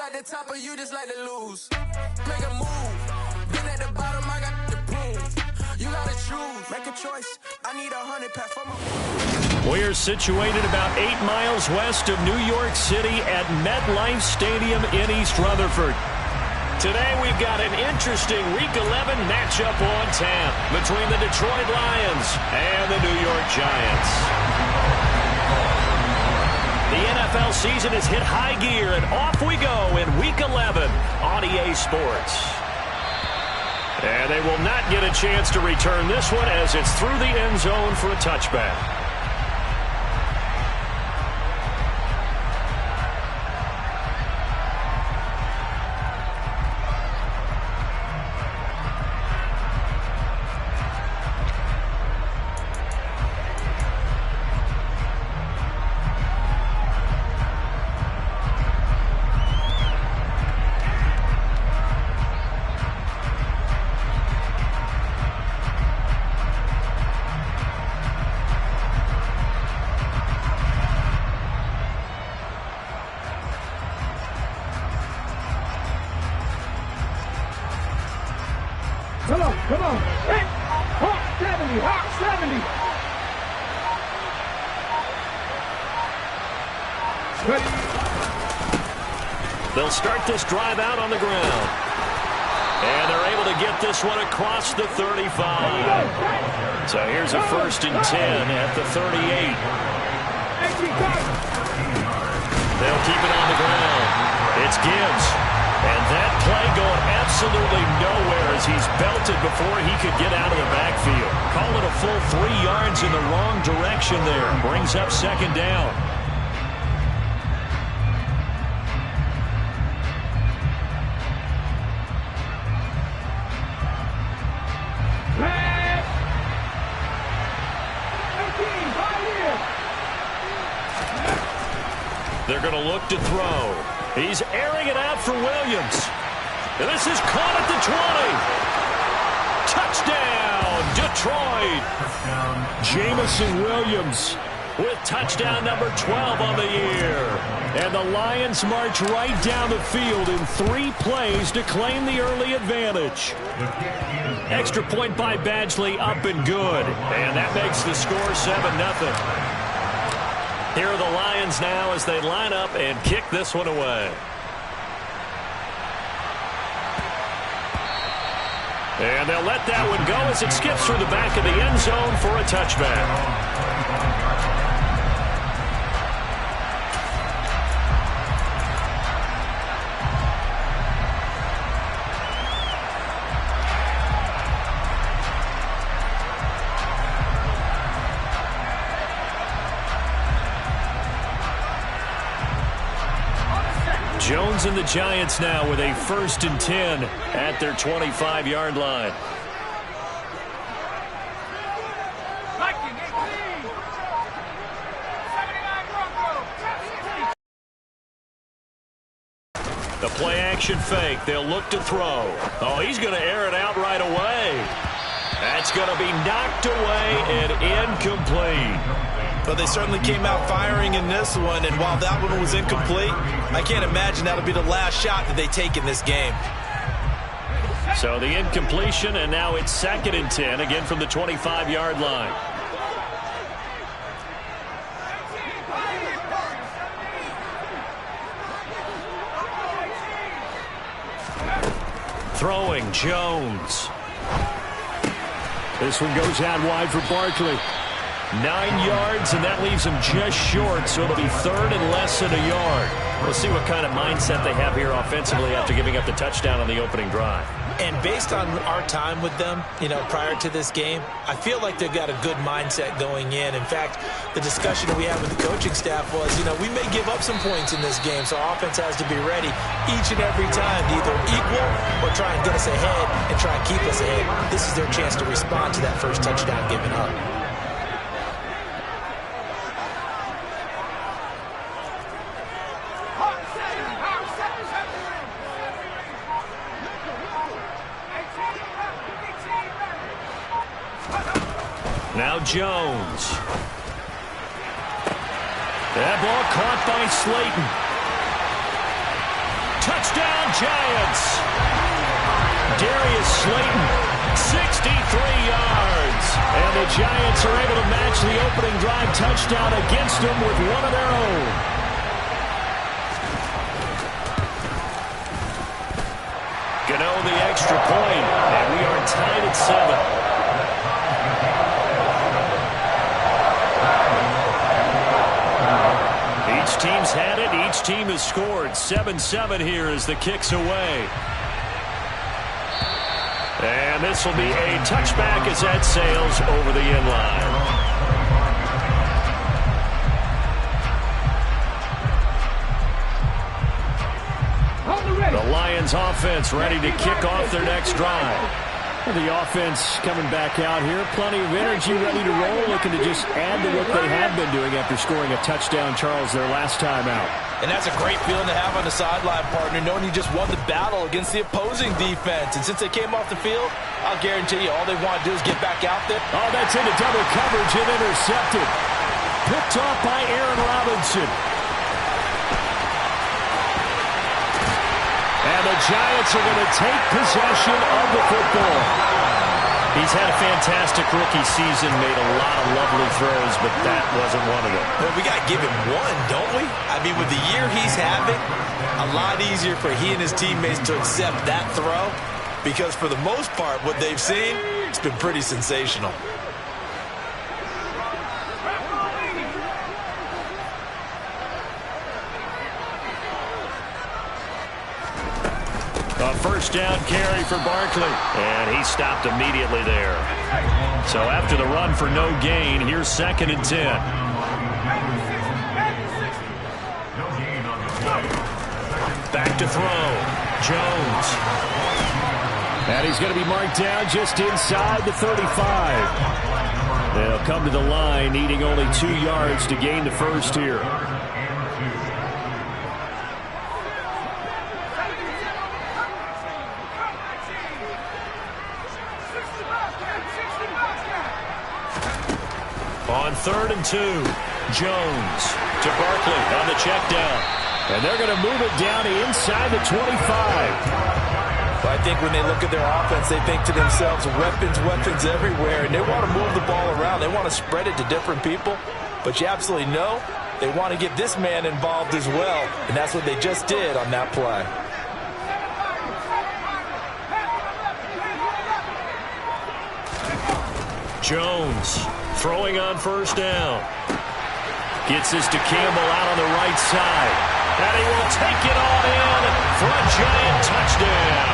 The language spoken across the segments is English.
at the top, or you just like to lose. Make a move. Been at the bottom, I got the prove. You gotta choose. Make a choice. I need 100 pack for my. We're situated about 8 miles west of New York City at MetLife Stadium in East Rutherford. Today we've got an interesting Week 11 matchup on tap between the Detroit Lions and the New York Giants. The NFL season has hit high gear, and off we go in Week 11 on EA Sports. And they will not get a chance to return this one as it's through the end zone for a touchback. Come on. Hey, Hawk 70, Hawk 70. Good. They'll start this drive out on the ground. And they're able to get this one across the 35. So here's a 1st and 10 at the 38. They'll keep it on the ground. It's Gibbs. And that play going absolutely nowhere as he's belted before he could get out of the backfield. Call it a full 3 yards in the wrong direction there. Brings up 2nd down. They're going to look to throw. He's airing it out for Williams. And this is caught at the 20. Touchdown, Detroit. Jamison Williams with touchdown number 12 on the year. And the Lions march right down the field in 3 plays to claim the early advantage. Extra point by Badgley, up and good. And that makes the score 7-0. Here are the Lions now as they line up and kick this one away. And they'll let that one go as it skips through the back of the end zone for a touchback. Jones and the Giants now with a 1st and 10 at their 25-yard line. The play-action fake. They'll look to throw. Oh, he's going to air it out right away. That's going to be knocked away and incomplete. But they certainly came out firing in this one, and while that one was incomplete, I can't imagine that'll be the last shot that they take in this game. So the incompletion, and now it's 2nd and 10, again from the 25-yard line. Throwing, Jones. This one goes out wide for Barkley. 9 yards, and that leaves him just short, so it'll be 3rd and less than a yard. We'll see what kind of mindset they have here offensively after giving up the touchdown on the opening drive. And based on our time with them, prior to this game, I feel like they've got a good mindset going in. In fact, the discussion we had with the coaching staff was, we may give up some points in this game, so our offense has to be ready each and every time to either equal or try and get us ahead and try and keep us ahead. This is their chance to respond to that first touchdown given up. Now Jones. That ball caught by Slayton. Touchdown, Giants. Darius Slayton, 63 yards. And the Giants are able to match the opening drive touchdown against them with one of their own. Gano the extra point, and we are tied at 7. Each team's had it. Each team has scored. 7-7 here as the kick's away. And this will be a touchback as that sails over the end line. The Lions offense ready to kick off their next drive. The offense coming back out here. Plenty of energy, ready to roll, looking to just add to what they have been doing after scoring a touchdown, Charles, their last time out. And that's a great feeling to have on the sideline, partner, knowing you just won the battle against the opposing defense. And since they came off the field, I'll guarantee you all they want to do is get back out there. Oh, that's into double coverage and intercepted. Picked off by Aaron Robinson. And the Giants are going to take possession of the football. He's had a fantastic rookie season, made a lot of lovely throws, but that wasn't one of them. Well, we got to give him one, don't we? I mean, with the year he's having, a lot easier for he and his teammates to accept that throw, because for the most part, what they've seen, it's been pretty sensational. A first down carry for Barkley, and he stopped immediately there. So after the run for no gain, here's 2nd and 10. Back to throw. Jones. And he's going to be marked down just inside the 35. They'll come to the line, needing only 2 yards to gain the first here. On 3rd and 2, Jones to Barkley on the check down. And they're going to move it down to inside the 25. But I think when they look at their offense, they think to themselves, weapons everywhere. And they want to move the ball around. They want to spread it to different people. But you absolutely know they want to get this man involved as well. And that's what they just did on that play. Jones throwing on first down. Gets this to Campbell out on the right side. And he will take it all in for a Giant touchdown.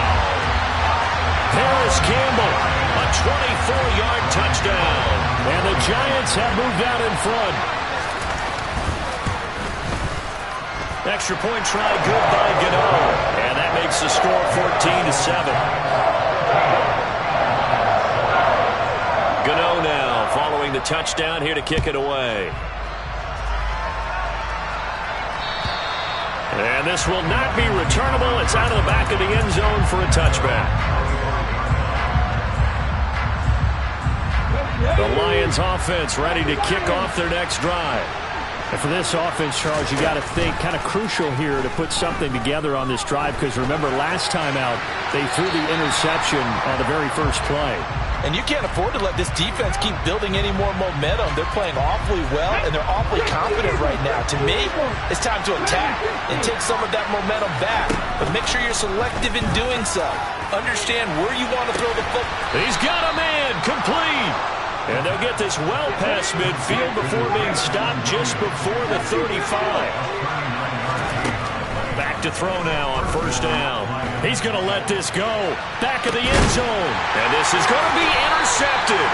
Paris Campbell, a 24-yard touchdown. And the Giants have moved out in front. Extra point try good by Gano. And that makes the score 14-7. Gano now following the touchdown here to kick it away. And this will not be returnable. It's out of the back of the end zone for a touchback. The Lions offense ready to kick off their next drive. And for this offense, Charles, you got to think kind of crucial here to put something together on this drive, because remember last time out they threw the interception on the very first play. And you can't afford to let this defense keep building any more momentum. They're playing awfully well, and they're awfully confident right now. To me, it's time to attack and take some of that momentum back. But make sure you're selective in doing so. Understand where you want to throw the football. He's got a man, complete. And they'll get this well past midfield before being stopped just before the 35. Back to throw now on first down. He's going to let this go. Back of the end zone. And this is going to be intercepted.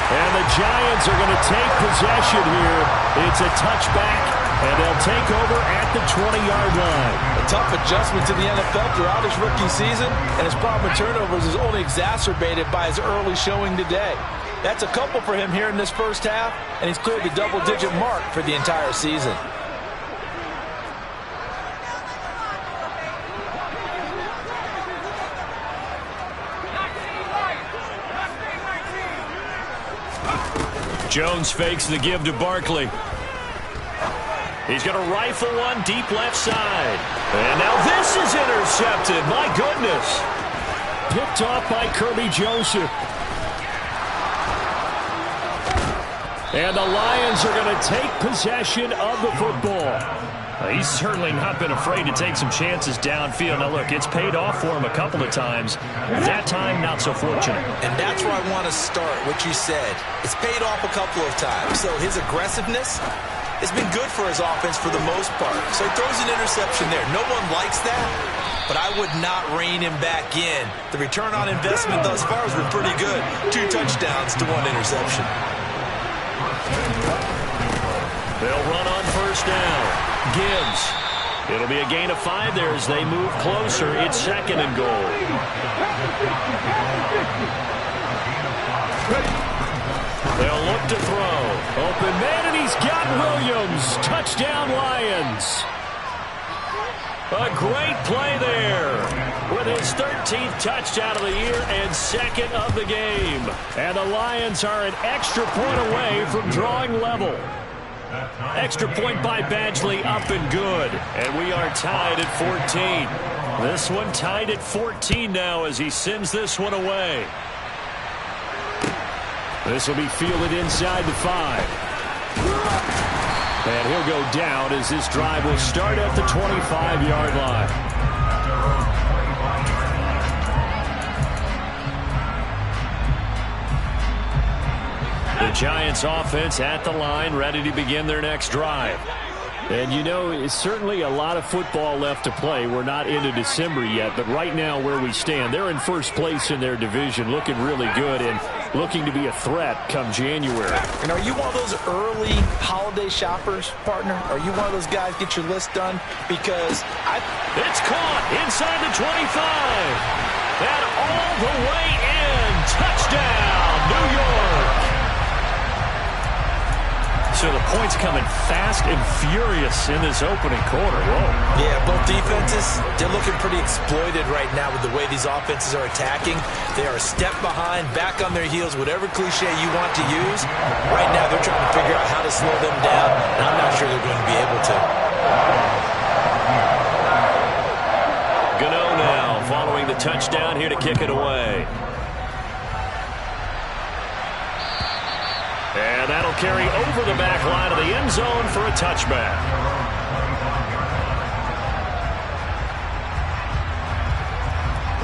And the Giants are going to take possession here. It's a touchback, and they'll take over at the 20-yard line. A tough adjustment to the NFL throughout his rookie season, and his problem with turnovers is only exacerbated by his early showing today. That's a couple for him here in this first half, and he's cleared the double-digit mark for the entire season. Jones fakes the give to Barkley. He's going to rifle one deep left side. And now this is intercepted. My goodness. Picked off by Kirby Joseph. And the Lions are going to take possession of the football. He's certainly not been afraid to take some chances downfield. Now, look, it's paid off for him a couple of times. That time, not so fortunate. And that's where I want to start, what you said. It's paid off a couple of times. So his aggressiveness has been good for his offense for the most part. So he throws an interception there. No one likes that, but I would not rein him back in. The return on investment thus far has been pretty good. 2 touchdowns to 1 interception. They'll run on first down. Gibbs. It'll be a gain of 5 there as they move closer. It's 2nd and goal. They'll look to throw. Open man, and he's got Williams. Touchdown, Lions. A great play there with his 13th touchdown of the year and 2nd of the game. And the Lions are an extra point away from drawing level. Extra point by Badgley, up and good. And we are tied at 14. This one tied at 14 now as he sends this one away. This will be fielded inside the 5. And he'll go down as this drive will start at the 25-yard line. The Giants offense at the line, ready to begin their next drive. And you know, it's certainly a lot of football left to play. We're not into December yet, but right now where we stand, they're in first place in their division, looking really good and looking to be a threat come January. And are you one of those early holiday shoppers, partner? Are you one of those guys get your list done? Because it's caught inside the 25. And all the way in. Touchdown, New York. So the points coming fast and furious in this opening quarter. Whoa. Yeah, both defenses, they're looking pretty exploited right now with the way these offenses are attacking. They are a step behind, back on their heels, whatever cliche you want to use. Right now they're trying to figure out how to slow them down, and I'm not sure they're going to be able to. Gano now following the touchdown here to kick it away. And that'll carry over the back line of the end zone for a touchback.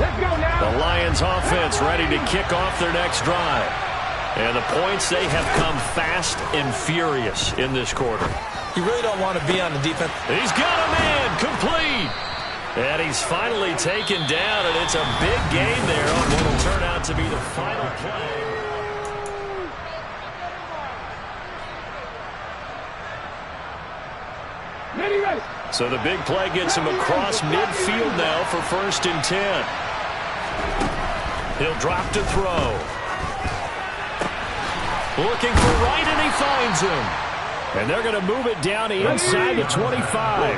Let's go now. The Lions offense ready to kick off their next drive. And the points, they have come fast and furious in this quarter. You really don't want to be on the defense. He's got a man complete. And he's finally taken down, and it's a big game there on what will turn out to be the final play. So the big play gets him across midfield now for 1st and 10. He'll drop to throw. Looking for right, and he finds him. And they're going to move it down inside the 25.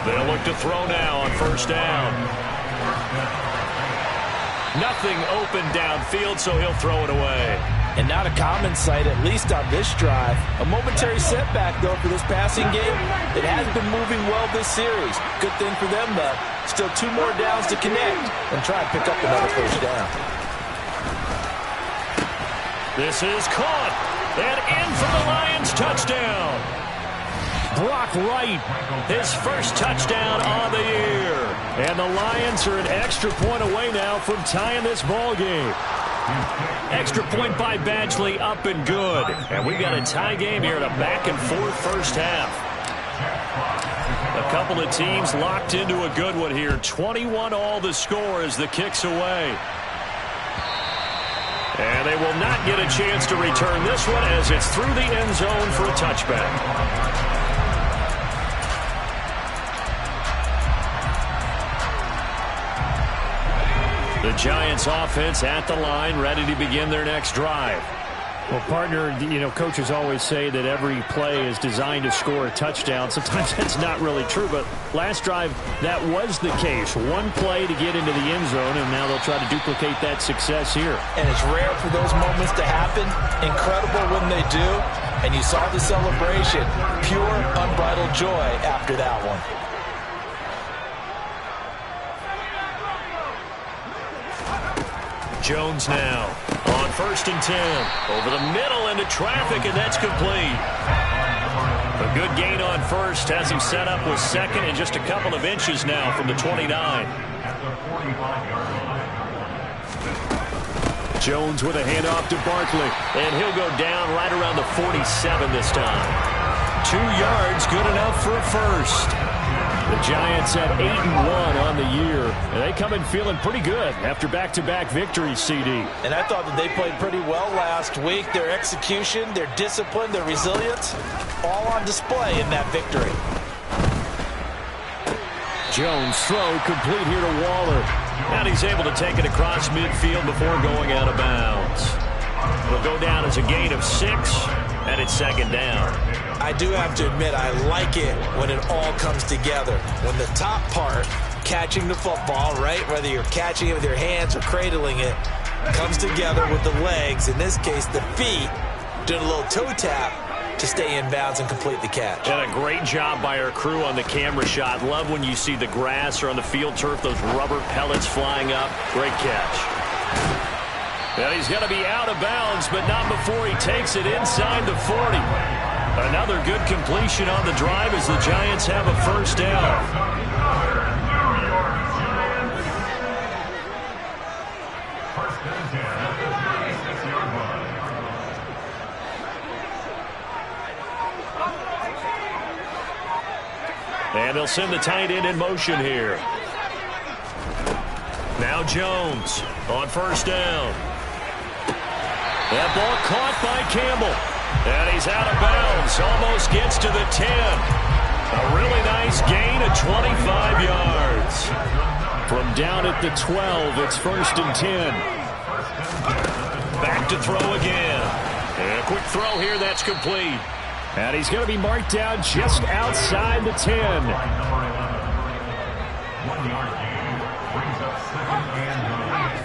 They'll look to throw now on 1st down. Nothing open downfield, so he'll throw it away. And not a common sight, at least on this drive. A momentary setback, though, for this passing game. It has been moving well this series. Good thing for them, though. Still 2 more downs to connect and try and pick up another 1st down. This is caught. And in for the Lions touchdown. Brock Wright, his 1st touchdown on the year. And the Lions are an extra point away now from tying this ball game. Extra point by Badgley, up and good. And we got a tie game here in a back-and-forth first half. A couple of teams locked into a good one here. 21-all the score as the kick's away. And they will not get a chance to return this one as it's through the end zone for a touchback. The Giants offense at the line, ready to begin their next drive. Well, partner, coaches always say that every play is designed to score a touchdown. Sometimes that's not really true, but last drive, that was the case. One play to get into the end zone, and now they'll try to duplicate that success here. And it's rare for those moments to happen. Incredible when they do. And you saw the celebration. Pure, unbridled joy after that one. Jones now on 1st and 10. Over the middle into traffic, and that's complete. A good gain on first has him set up with second and just a couple of inches now from the 29. Jones with a handoff to Barkley, and he'll go down right around the 47 this time. 2 yards, good enough for a first. The Giants at 8-1 on the year. And they come in feeling pretty good after back-to-back victories, CD. And I thought that they played pretty well last week. Their execution, their discipline, their resilience, all on display in that victory. Jones throw complete here to Waller. And he's able to take it across midfield before going out of bounds. It'll go down as a gain of 6, and it's 2nd down. I do have to admit, I like it when it all comes together. When the top part, catching the football, right, whether you're catching it with your hands or cradling it, comes together with the legs, in this case the feet, doing a little toe tap to stay in bounds and complete the catch. And a great job by our crew on the camera shot. Love when you see the grass or on the field turf, those rubber pellets flying up. Great catch. Well, he's going to be out of bounds, but not before he takes it inside the 40. Another good completion on the drive as the Giants have a first down. And they'll send the tight end in motion here. Now Jones on 1st down. That ball caught by Campbell. And he's out of bounds. Almost gets to the 10. A really nice gain of 25 yards. From down at the 12, it's 1st and 10. Back to throw again. And a quick throw here, that's complete. And he's going to be marked down just outside the 10. 1 yard gain brings up 2nd and 9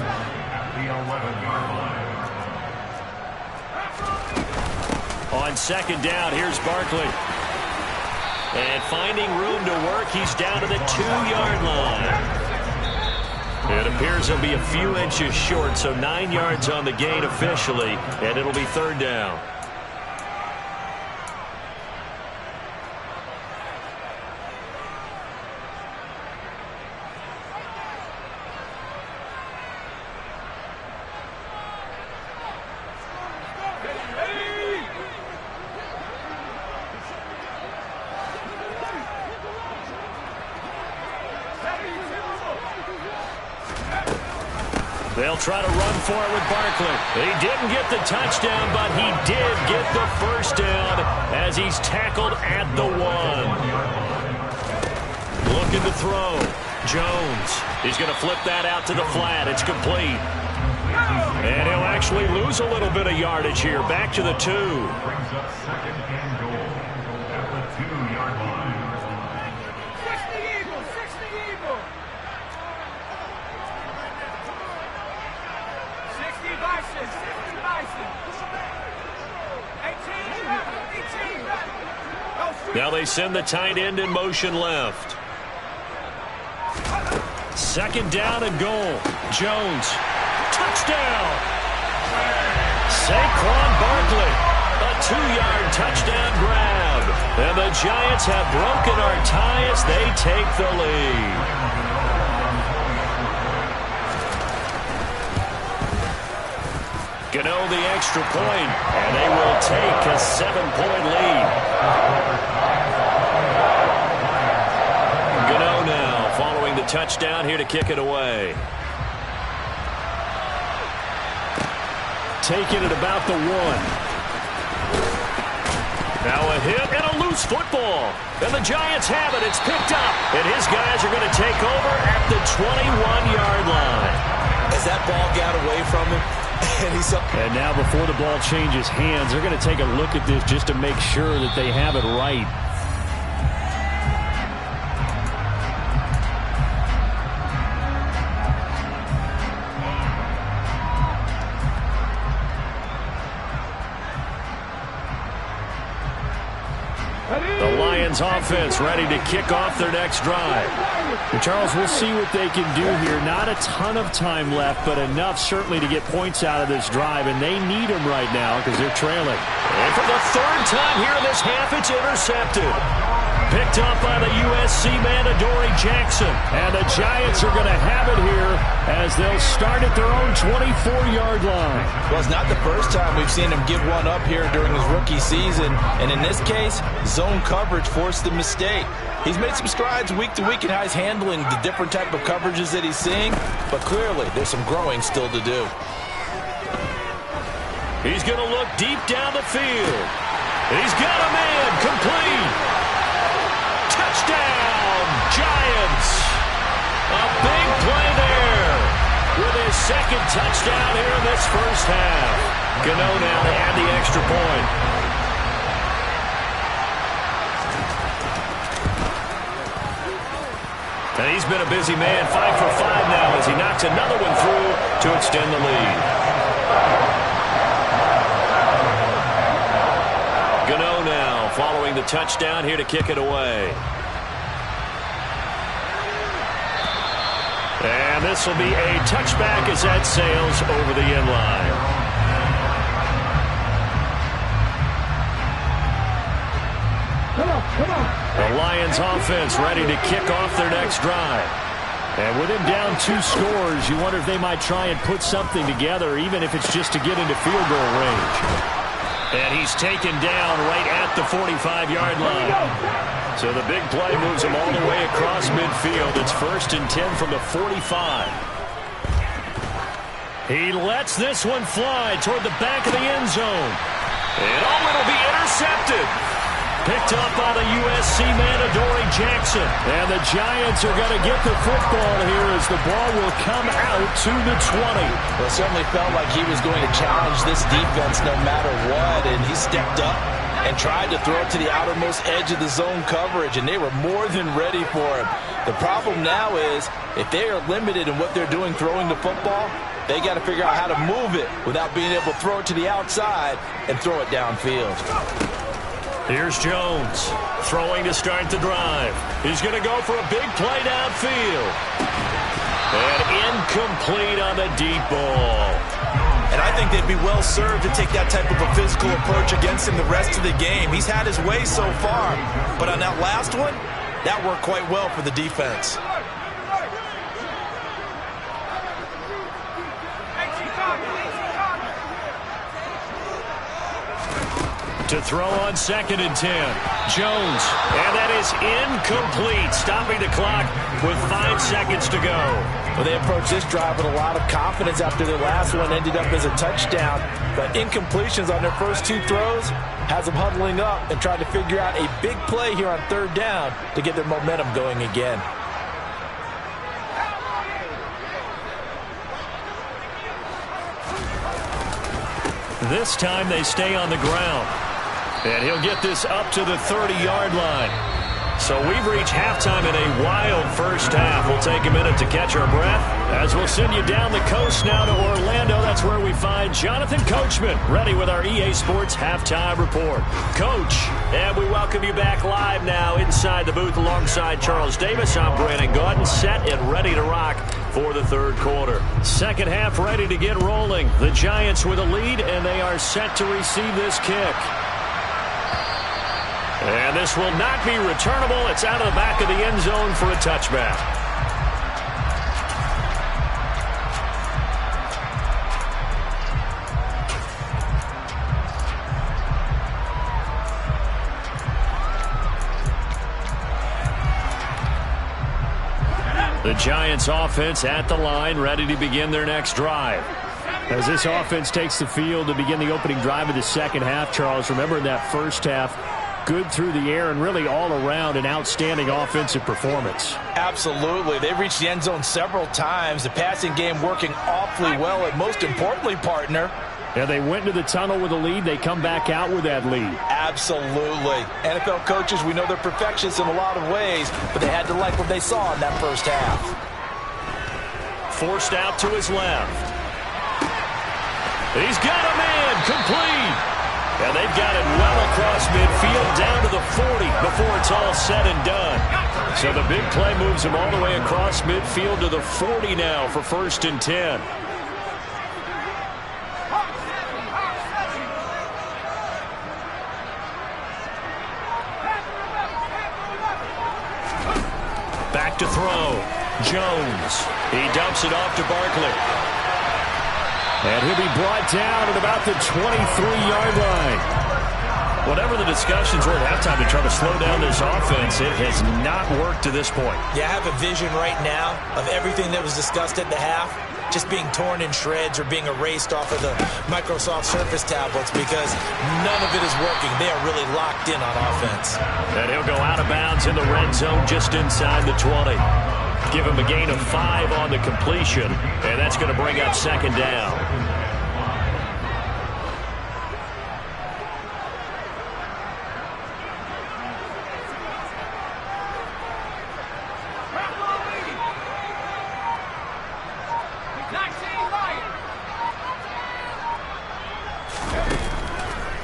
at the 11-yard line. On 2nd down, here's Barkley. And finding room to work, he's down to the 2-yard line. It appears he'll be a few inches short, so 9 yards on the gain officially, and it'll be 3rd down. They'll try to run for it with Barkley. He didn't get the touchdown, but he did get the first down as he's tackled at the 1. Looking to throw. Jones. He's going to flip that out to the flat. It's complete. And he'll actually lose a little bit of yardage here. Back to the 2. Brings up 2nd and goal at the 2-yard line. 60 Eagles, 60 Eagles. 60 Bison, 60 Bison. 18. Now they send the tight end in motion left. 2nd down and goal. Jones. Touchdown. Saquon Barkley. A 2-yard touchdown grab. And the Giants have broken our tie as they take the lead. Gano the extra point, and they will take a 7-point lead. Gano now following the touchdown here to kick it away. Taking it about the 1. Now a hit and a loose football. And the Giants have it. It's picked up. And his guys are going to take over at the 21-yard line. As that ball got away from him, And now before the ball changes hands, they're going to take a look at this just to make sure that they have it right. The Lions offense ready to kick off their next drive. And Charles, we'll see what they can do here. Not a ton of time left, but enough certainly to get points out of this drive, and they need them right now because they're trailing. And for the third time here in this half, it's intercepted. Picked up by the USC man, Adoree Jackson. And the Giants are going to have it here as they'll start at their own 24-yard line. Well, it's not the first time we've seen him give one up here during his rookie season. And in this case, zone coverage forced the mistake. He's made some strides week to week in how he's handling the different type of coverages that he's seeing. But clearly, there's some growing still to do. He's going to look deep down the field. He's got a man complete. Touchdown, Giants. A big play there with his second touchdown here in this first half. Gano now to add the extra point. And he's been a busy man, 5 for 5 now as he knocks another one through to extend the lead. Gano now following the touchdown here to kick it away. And this will be a touchback as that sails over the end line. Come on. The Lions offense ready to kick off their next drive. And with him down 2 scores, you wonder if they might try and put something together, even if it's just to get into field goal range. And he's taken down right at the 45-yard line. So the big play moves him all the way across midfield. It's 1st and 10 from the 45. He lets this one fly toward the back of the end zone. And it'll be intercepted. Picked up by the USC man, Adoree Jackson. And the Giants are going to get the football here as the ball will come out to the 20. Well, it certainly felt like he was going to challenge this defense no matter what, and he stepped up and tried to throw it to the outermost edge of the zone coverage, and they were more than ready for him. The problem now is if they are limited in what they're doing throwing the football, they got to figure out how to move it without being able to throw it to the outside and throw it downfield. Here's Jones throwing to start the drive. He's going to go for a big play downfield. And incomplete on the deep ball. And I think they'd be well served to take that type of a physical approach against him the rest of the game. He's had his way so far, but on that last one, that worked quite well for the defense. To throw on 2nd and 10. Jones. And that is incomplete. Stopping the clock with 5 seconds to go. Well, they approached this drive with a lot of confidence after their last one ended up as a touchdown. But incompletions on their first 2 throws has them huddling up and trying to figure out a big play here on 3rd down to get their momentum going again. This time they stay on the ground. And he'll get this up to the 30-yard line. So we've reached halftime in a wild first half. We'll take a minute to catch our breath as we'll send you down the coast now to Orlando. That's where we find Jonathan Coachman ready with our EA Sports Halftime Report. Coach, and we welcome you back live now inside the booth alongside Charles Davis. I'm Brandon Gaudin, set and ready to rock for the 3rd quarter. Second half ready to get rolling. The Giants with a lead, and they are set to receive this kick. And this will not be returnable. It's out of the back of the end zone for a touchback. The Giants offense at the line, ready to begin their next drive. As this offense takes the field to begin the opening drive of the second half, Charles, remember in that first half, good through the air and really all around an outstanding offensive performance. Absolutely. They reached the end zone several times. The passing game working awfully well, and most importantly, partner, yeah, they went into the tunnel with a lead. They come back out with that lead. Absolutely. NFL coaches, we know they're perfectionists in a lot of ways, but they had to like what they saw in that first half. Forced out to his left. He's got a man complete. And they've got it well across midfield down to the 40 before it's all said and done. So the big play moves him all the way across midfield to the 40 now for 1st and 10. Back to throw. Jones. He dumps it off to Barkley. And he'll be brought down at about the 23-yard line. Whatever the discussions were at halftime to try to slow down this offense, it has not worked to this point. Yeah, I have a vision right now of everything that was discussed at the half just being torn in shreds or being erased off of the Microsoft Surface tablets because none of it is working. They are really locked in on offense. And he'll go out of bounds in the red zone just inside the 20. Give him a gain of 5 on the completion, and that's going to bring up 2nd down.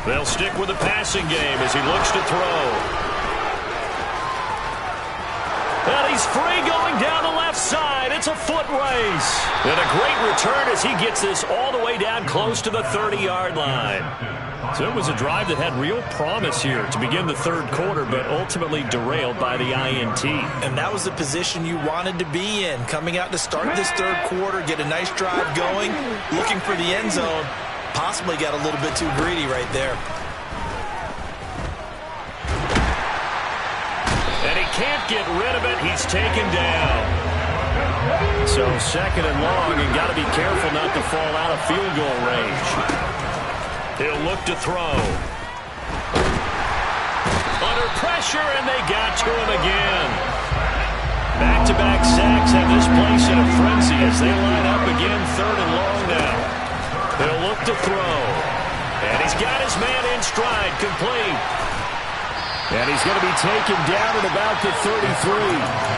They'll stick with the passing game as he looks to throw. And he's free going down the left side. It's a foot race. And a great return as he gets this all the way down close to the 30-yard line. So it was a drive that had real promise here to begin the 3rd quarter, but ultimately derailed by the INT. And that was the position you wanted to be in. Coming out to start this 3rd quarter, get a nice drive going, looking for the end zone. Possibly got a little bit too greedy right there. And he can't get rid of it. He's taken down. So 2nd and long, and got to be careful not to fall out of field goal range. He'll look to throw. Under pressure, and they got to him again. Back-to-back sacks have this place in a frenzy as they line up again 3rd and long now. He'll look to throw. And he's got his man in stride, complete. And he's going to be taken down at about the 33.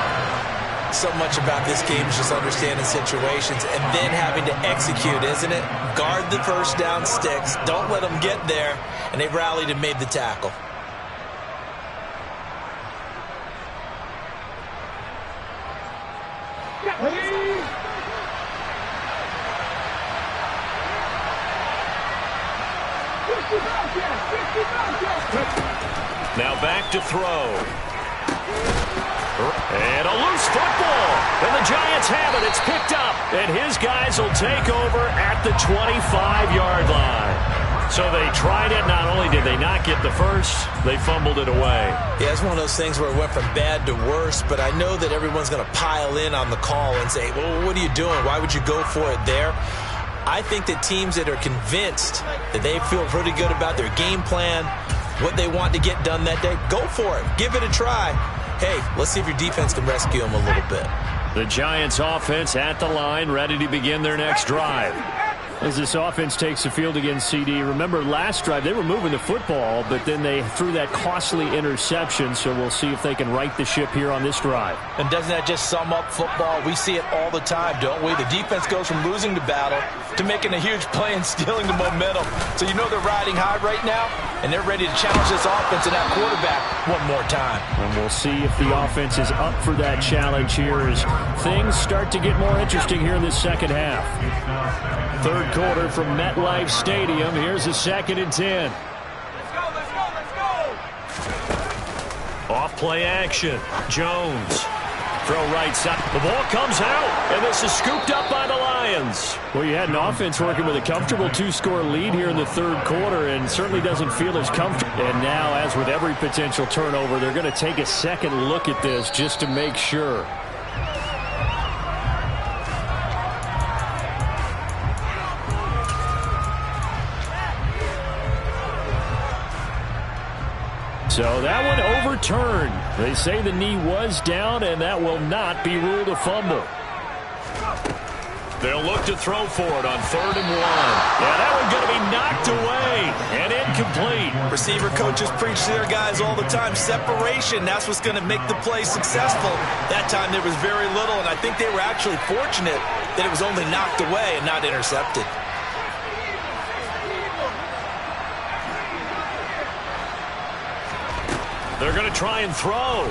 So much about this game is just understanding situations and then having to execute, isn't it? Guard the first down sticks. Don't let them get there. And they rallied and made the tackle. Now back to throw. And a loose football. And the Giants have it. It's picked up. And his guys will take over at the 25-yard line. So they tried it. Not only did they not get the first, they fumbled it away. Yeah, it's one of those things where it went from bad to worse, but I know that everyone's going to pile in on the call and say, well, what are you doing? Why would you go for it there? I think that teams that are convinced that they feel pretty good about their game plan, what they want to get done that day, go for it. Give it a try. Hey, let's see if your defense can rescue them a little bit. The Giants offense at the line, ready to begin their next drive. As this offense takes the field against CD, remember last drive they were moving the football, but then they threw that costly interception, so we'll see if they can right the ship here on this drive. And doesn't that just sum up football? We see it all the time, don't we? The defense goes from losing the battle to making a huge play and stealing the momentum. So you know they're riding high right now, and they're ready to challenge this offense and that quarterback one more time. And we'll see if the offense is up for that challenge here as things start to get more interesting here in the second half. 3rd quarter from MetLife Stadium. Here's a 2nd and 10. Let's go. Off play action. Jones. Throw right side. The ball comes out, and this is scooped up by the Lions. Well, you had an offense working with a comfortable 2-score lead here in the 3rd quarter, and certainly doesn't feel as comfortable. And now, as with every potential turnover, they're going to take a second look at this just to make sure. So that one overturned. They say the knee was down, and that will not be ruled a fumble. They'll look to throw for it on 3rd and 1. Yeah, that one's going to be knocked away and incomplete. Receiver coaches preach to their guys all the time. Separation, that's what's going to make the play successful. That time there was very little, and I think they were actually fortunate that it was only knocked away and not intercepted. They're going to try and throw.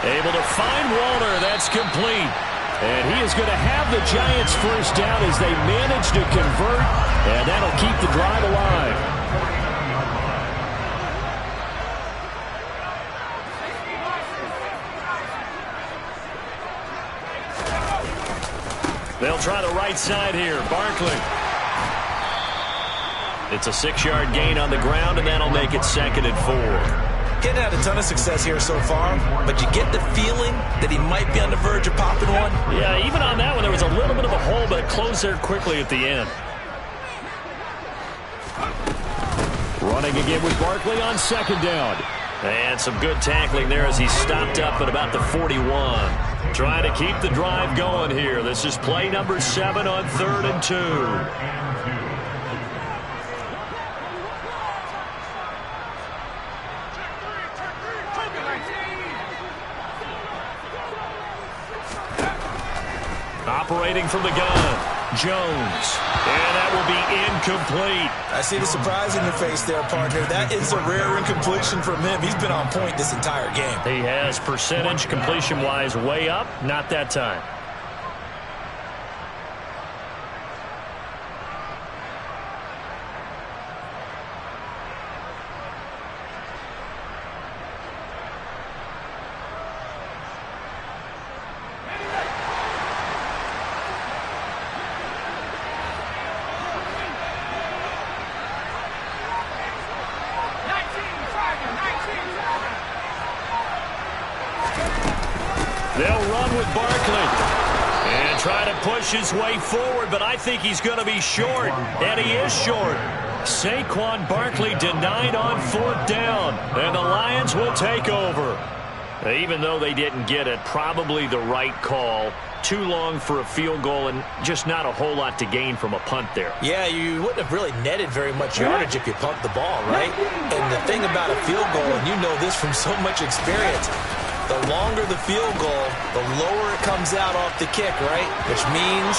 Able to find Walter. That's complete. And he is going to have the Giants first down as they manage to convert, and that'll keep the drive alive. They'll try the right side here. Barkley. It's a 6-yard gain on the ground, and that'll make it 2nd and 4. Getting had a ton of success here so far, but you get the feeling that he might be on the verge of popping one. Yeah, even on that one, there was a little bit of a hole, but it closed there quickly at the end. Running again with Barkley on 2nd down. And some good tackling there as he stopped up at about the 41. Trying to keep the drive going here. This is play number 7 on 3rd and 2. Operating from the gun, Jones. And that will be incomplete. I see the surprise in your face there, partner. That is a rare incompletion from him. He's been on point this entire game. He has percentage completion-wise way up, not that time. They'll run with Barkley and try to push his way forward, but I think he's going to be short, and he is short. Saquon Barkley denied on 4th down, and the Lions will take over. Even though they didn't get it, probably the right call. Too long for a field goal and just not a whole lot to gain from a punt there. Yeah, you wouldn't have really netted very much yardage if you pumped the ball, right? And the thing about a field goal, and you know this from so much experience, the longer the field goal, the lower it comes out off the kick, right? Which means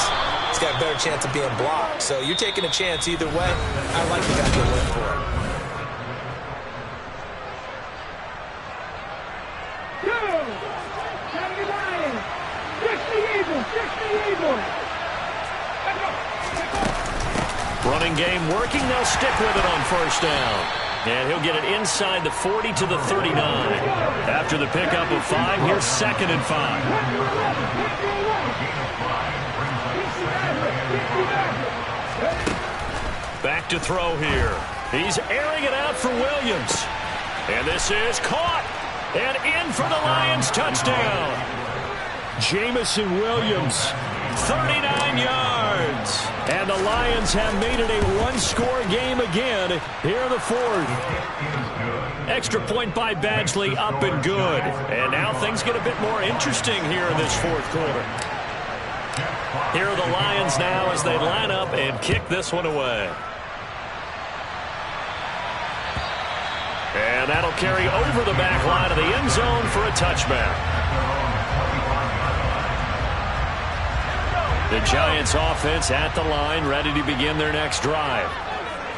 it's got a better chance of being blocked. So you're taking a chance either way. I like the guy that went for it. Running game working. They'll stick with it on 1st down. And he'll get it inside the 40 to the 39. After the pickup of 5, here's 2nd and 5. Back to throw here. He's airing it out for Williams. And this is caught. And in for the Lions touchdown. Jamison Williams, 39 yards. And the Lions have made it a one-score game again here in the 4th. Extra point by Badgley, up and good. And now things get a bit more interesting here in this 4th quarter. Here are the Lions now as they line up and kick this one away. And that'll carry over the back line of the end zone for a touchback. The Giants offense at the line, ready to begin their next drive.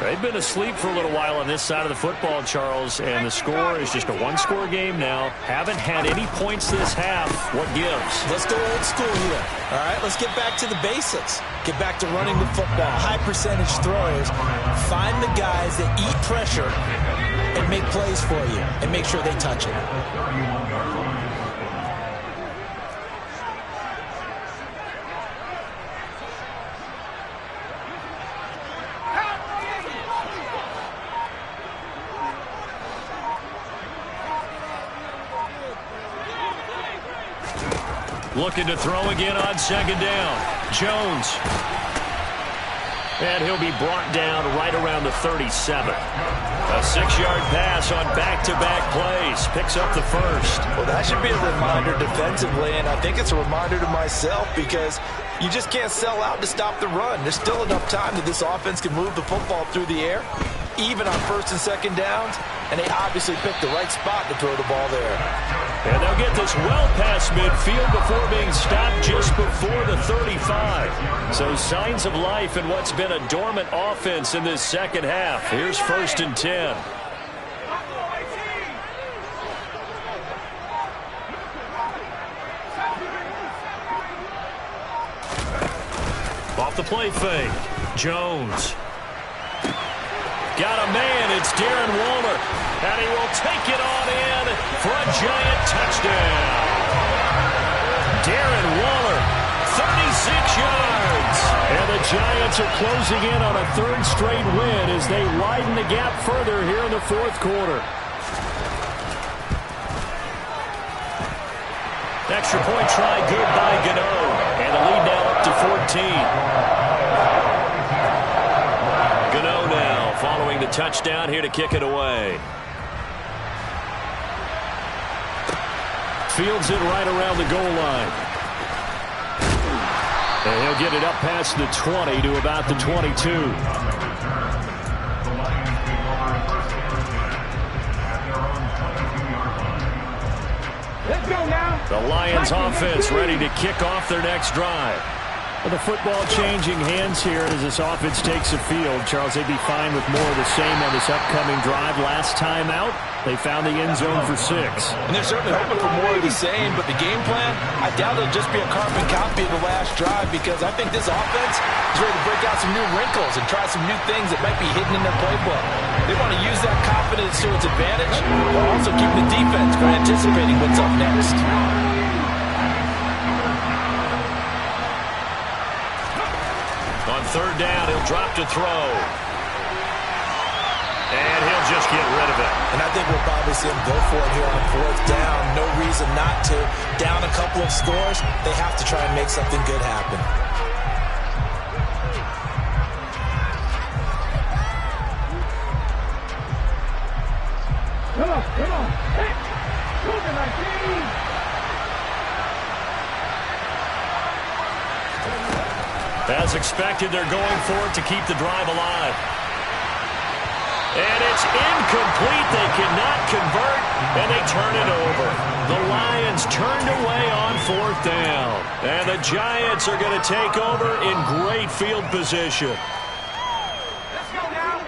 They've been asleep for a little while on this side of the football, Charles, and the score is just a one-score game now. Haven't had any points this half. What gives? Let's go old school here. All right, let's get back to the basics. Get back to running the football, high percentage throws. Find the guys that eat pressure and make plays for you and make sure they touch it. Looking to throw again on 2nd down. Jones. And he'll be brought down right around the 37. A 6-yard pass on back-to-back plays. Picks up the first. Well, that should be a reminder defensively, and I think it's a reminder to myself because you just can't sell out to stop the run. There's still enough time that this offense can move the football through the air, even on first and second downs, and they obviously picked the right spot to throw the ball there. And they'll get this well past midfield before being stopped just before the 35. So signs of life in what's been a dormant offense in this second half. Here's 1st and 10. Off the play fake. Jones. Got a man. It's Darren Waller. And he will take it on in for a giant touchdown. Darren Waller, 36 yards. And the Giants are closing in on a 3rd straight win as they widen the gap further here in the 4th quarter. Extra point try good by Gano. And the lead now up to 14. Gano now following the touchdown here to kick it away. Fields it right around the goal line. And he'll get it up past the 20 to about the 22. Let's go now. The Lions offense ready to kick off their next drive. Well, the football changing hands here as this offense takes the field. Charles, they'd be fine with more of the same on this upcoming drive. Last time out, they found the end zone for 6. And they're certainly hoping for more of the same, but the game plan, I doubt it'll just be a carbon copy of the last drive because I think this offense is ready to break out some new wrinkles and try some new things that might be hidden in their playbook. They want to use that confidence to its advantage while also keeping the defense from anticipating what's up next. On 3rd down, he'll drop to throw. And he'll just get rid of it. And I think we'll probably see him go for it here on 4th down. No reason not to. Down a couple of scores, they have to try and make something good happen. Come on. Hey, moving my team. As expected, they're going for it to keep the drive alive. And it's incomplete. They cannot convert, and they turn it over. The Lions turned away on 4th down. And the Giants are going to take over in great field position. Let's go now.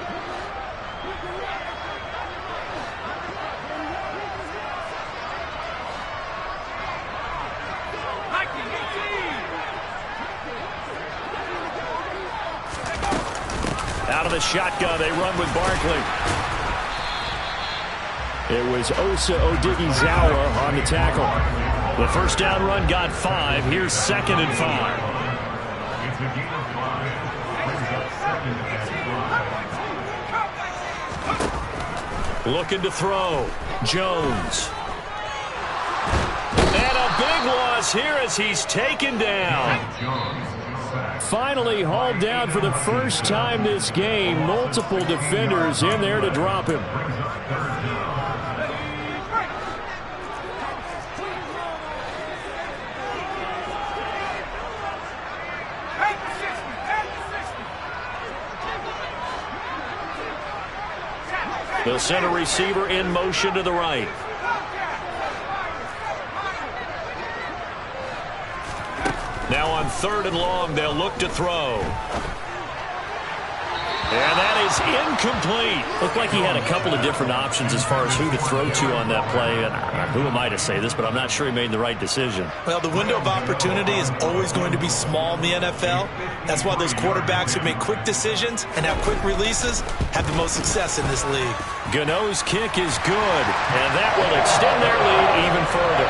Out of the shotgun, they run with Barkley. It was Osa Odighizuwa on the tackle. The 1st down run got 5. Here's 2nd and 5. Looking to throw. Jones. And a big loss here as he's taken down. Finally hauled down for the first time this game. Multiple defenders in there to drop him. The center receiver in motion to the right. Now on 3rd and long, they'll look to throw. And that is incomplete. Looked like he had a couple of different options as far as who to throw to on that play. And who am I to say this, but I'm not sure he made the right decision. Well, the window of opportunity is always going to be small in the NFL. That's why those quarterbacks who make quick decisions and have quick releases have the most success in this league. Gano's kick is good, and that will extend their lead even further.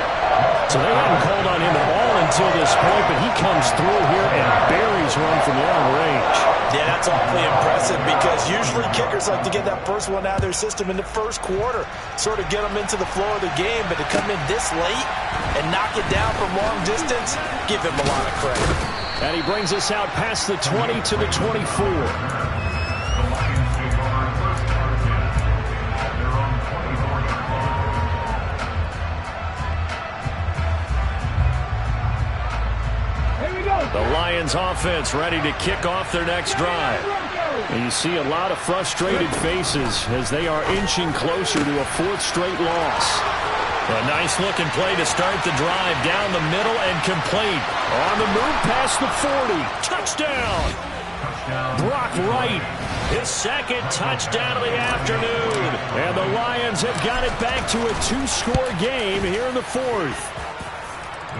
So they haven't called on him at all until this point, but he comes through here and buries one from long range. Yeah, that's awfully impressive because usually kickers like to get that first one out of their system in the 1st quarter, sort of get them into the flow of the game, but to come in this late and knock it down from long distance, give him a lot of credit. And he brings us out past the 20 to the 24. The Lions offense ready to kick off their next drive. And you see a lot of frustrated faces as they are inching closer to a fourth straight loss. A nice-looking play to start the drive down the middle and complete. On the move past the 40. Touchdown! Brock Wright, his second touchdown of the afternoon. And the Lions have got it back to a two-score game here in the fourth.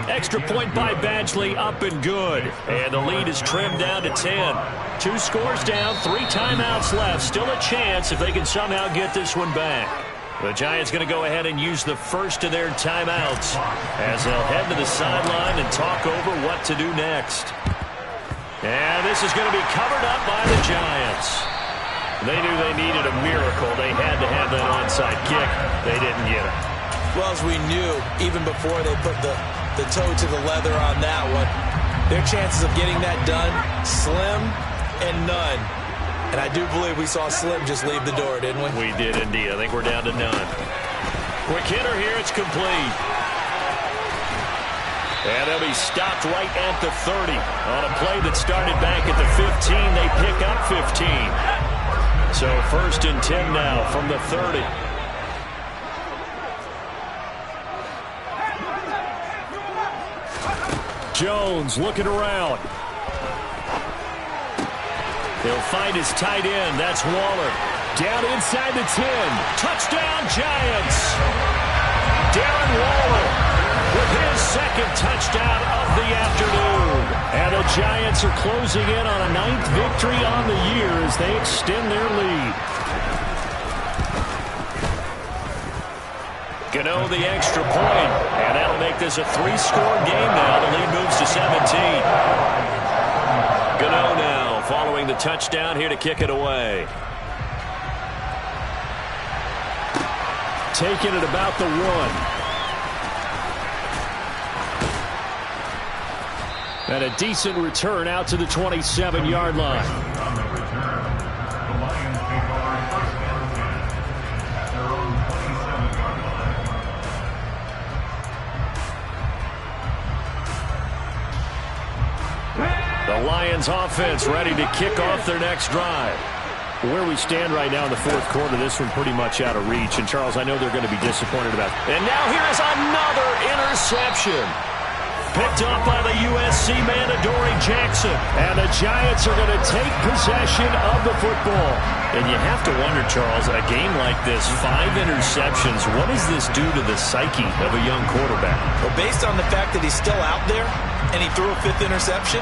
Extra point by Badgley, up and good. And the lead is trimmed down to 10. 2 scores down, 3 timeouts left. Still a chance if they can somehow get this one back. The Giants going to go ahead and use the first of their timeouts as they'll head to the sideline and talk over what to do next. And this is going to be covered up by the Giants. They knew they needed a miracle. They had to have that onside kick. They didn't get it. Well, as we knew, even before they put the toe to the leather on that one, their chances of getting that done, slim and none. And I do believe we saw Slim just leave the door, didn't we? We did indeed. I think we're down to none. Quick hitter here. It's complete. And they'll be stopped right at the 30. On a play that started back at the 15, they pick up 15. So 1st and 10 now from the 30. Jones looking around. He'll find his tight end. That's Waller. Down inside the 10. Touchdown, Giants. Darren Waller with his second touchdown of the afternoon. And the Giants are closing in on a 9th victory on the year as they extend their lead. Gano the extra point, and that'll make this a 3-score game now. The lead moves to 17. Gano now following the touchdown here to kick it away. Taking it about the 1. And a decent return out to the 27-yard line. The Lions offense ready to kick off their next drive. Where we stand right now in the fourth quarter, this one pretty much out of reach. And, Charles, I know they're going to be disappointed about it. And now here is another interception. Picked up by the USC man, Adoree Jackson. And the Giants are going to take possession of the football. And you have to wonder, Charles, a game like this, 5 interceptions, what does this do to the psyche of a young quarterback? Well, based on the fact that he's still out there and he threw a 5th interception,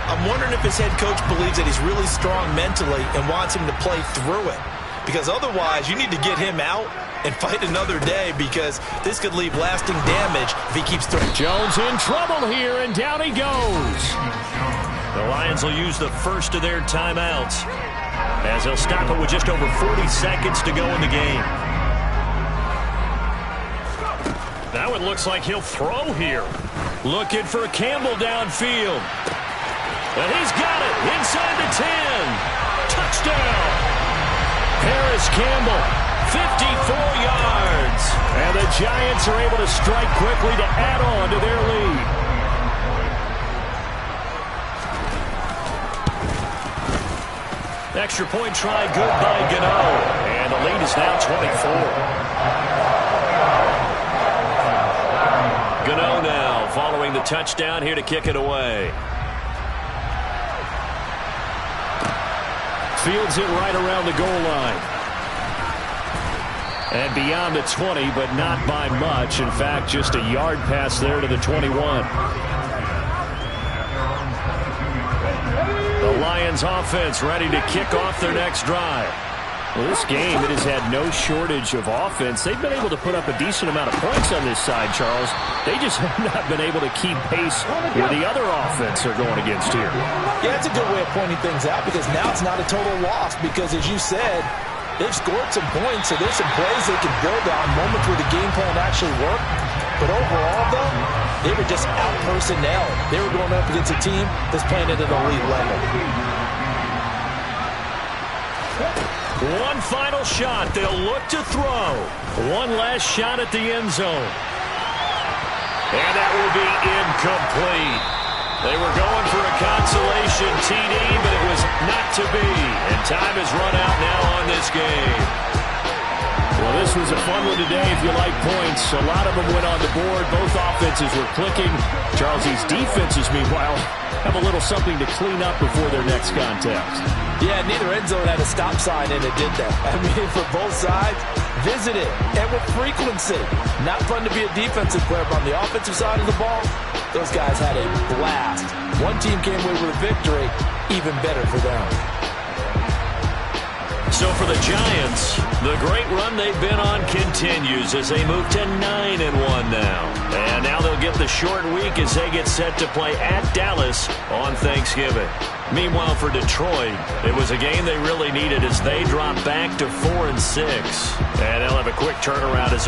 I'm wondering if his head coach believes that he's really strong mentally and wants him to play through it. Because otherwise, you need to get him out and fight another day, because this could leave lasting damage if he keeps throwing. Jones in trouble here, and down he goes. The Lions will use the first of their timeouts as they'll stop it with just over 40 seconds to go in the game. That one looks like he'll throw here. Looking for Campbell downfield. And he's got it inside the 10. Touchdown. Paris Campbell, 54 yards. And the Giants are able to strike quickly to add on to their lead. Extra point try good by Gano. And the lead is now 24. Gano now following the touchdown here to kick it away. Fields it right around the goal line. And beyond the 20, but not by much. In fact, just a yard pass there to the 21. The Lions offense ready to kick off their next drive. Well, this game, it has had no shortage of offense. They've been able to put up a decent amount of points on this side, Charles. They just have not been able to keep pace where the other offense are going against here. Yeah, it's a good way of pointing things out, because now it's not a total loss, because as you said, they've scored some points, so there's some plays they can build on, moments where the game plan actually worked. But overall, though, they were just out-personnel. They were going up against a team that's playing at an elite level. One final shot. They'll look to throw. One last shot at the end zone. And that will be incomplete. They were going for a consolation TD, but it was not to be. And time has run out now on this game. Well, this was a fun one today if you like points. A lot of them went on the board. Both offenses were clicking. Charles, these defenses, meanwhile, have a little something to clean up before their next contest. Yeah, neither end zone had a stop sign in it, did they? I mean, for both sides, visit it, and with frequency. Not fun to be a defensive player, but on the offensive side of the ball, those guys had a blast. One team came away with a victory, even better for them. So for the Giants, the great run they've been on continues as they move to 9-1 now. And now they'll get the short week as they get set to play at Dallas on Thanksgiving. Meanwhile, for Detroit, it was a game they really needed as they drop back to 4-6. And they'll have a quick turnaround as they're